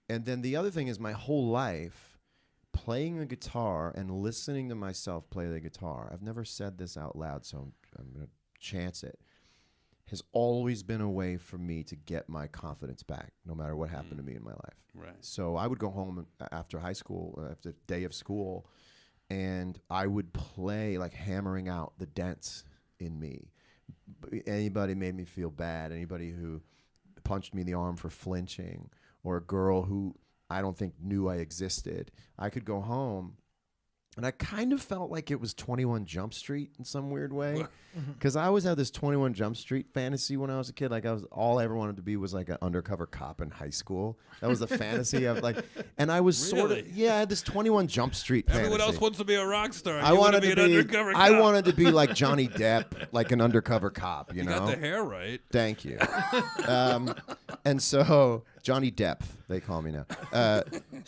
And then the other thing is my whole life playing the guitar and listening to myself play the guitar. I've never said this out loud, so I'm going to chance it. Has always been a way for me to get my confidence back, no matter what happened to me in my life. Right. So I would go home after high school, after the day of school, and I would play like hammering out the dents in me. Anybody made me feel bad, anybody who punched me in the arm for flinching, or a girl who I don't think knew I existed, I could go home. And I kind of felt like it was 21 Jump Street in some weird way. Because I always had this 21 Jump Street fantasy when I was a kid. Like all I ever wanted to be was like an undercover cop in high school. That was the fantasy of like, and I was sort of, I had this 21 Jump Street fantasy. Everyone else wants to be a rock star. I wanted to be an undercover cop. I wanted to be like Johnny Depp, like an undercover cop, you know? You got the hair right. Thank you. And so, Johnny Depp, they call me now.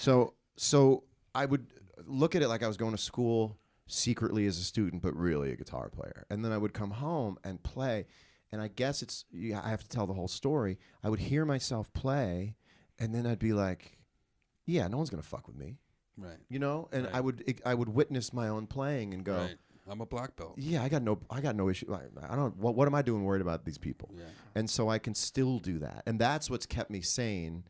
So I would look at it like I was going to school secretly as a student, but really a guitar player. And then I would come home and play. And I guess I have to tell the whole story. I would hear myself play, and then I'd be like, yeah, no one's going to fuck with me. Right. You know? And Right. I would witness my own playing and go, Right. I'm a black belt. yeah, I got no issue. I don't. What am I doing worried about these people? Yeah. And so I can still do that, and that's what's kept me sane.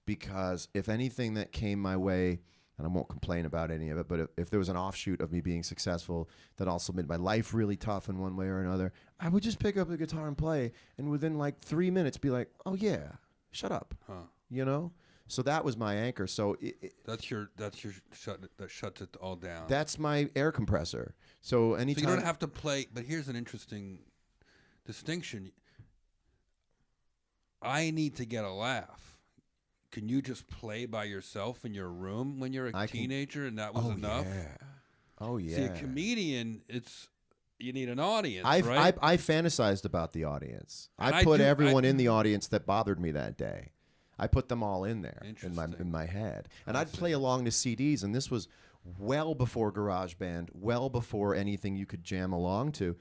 Because if anything that came my way, and I won't complain about any of it, but if there was an offshoot of me being successful that also made my life really tough in one way or another, I would just pick up the guitar and play, and within like 3 minutes be like, oh yeah, shut up, you know. So that was my anchor. So that's your that shuts it all down. That's my air compressor. So anytime So you don't have to play. But here's an interesting distinction. I need to get a laugh. Can you just play by yourself in your room when you're a teenager and that was enough? Yeah. Oh yeah. See, a comedian, you need an audience, I fantasized about the audience. And I put everyone in the audience that bothered me that day. I put them all in there in my head. And I'd play along to CDs, and this was well before GarageBand, well before anything you could jam along to.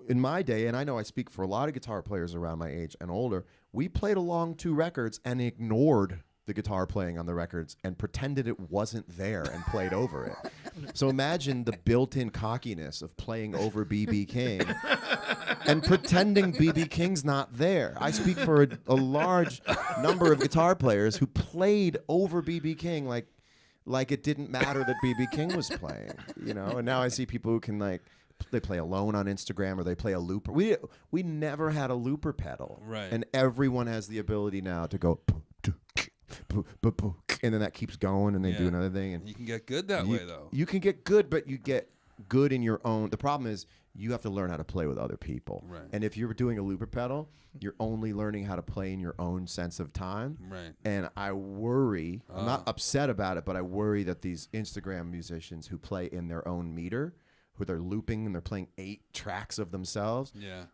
In my day, and I know I speak for a lot of guitar players around my age and older, we played along to records and ignored the guitar playing on the records and pretended it wasn't there and played over it. So imagine the built-in cockiness of playing over B.B. King and pretending B.B. King's not there. I speak for a large number of guitar players who played over B.B. King like it didn't matter that B.B. King was playing, you know? And now I see people who can they play alone on Instagram or they play a looper. We never had a looper pedal. Right. And everyone has the ability now to go and then that keeps going and they do another thing. And you can get good that way though. You can get good, but you get good in your own. The problem is you have to learn how to play with other people. Right. And if you're doing a looper pedal, you're only learning how to play in your own sense of time. Right. And I worry, I'm not upset about it, but I worry that these Instagram musicians who play in their own meter, who they're looping and they're playing 8 tracks of themselves,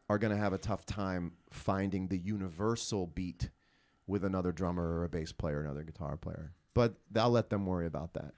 are going to have a tough time finding the universal beat with another drummer or a bass player, another guitar player. But I'll let them worry about that.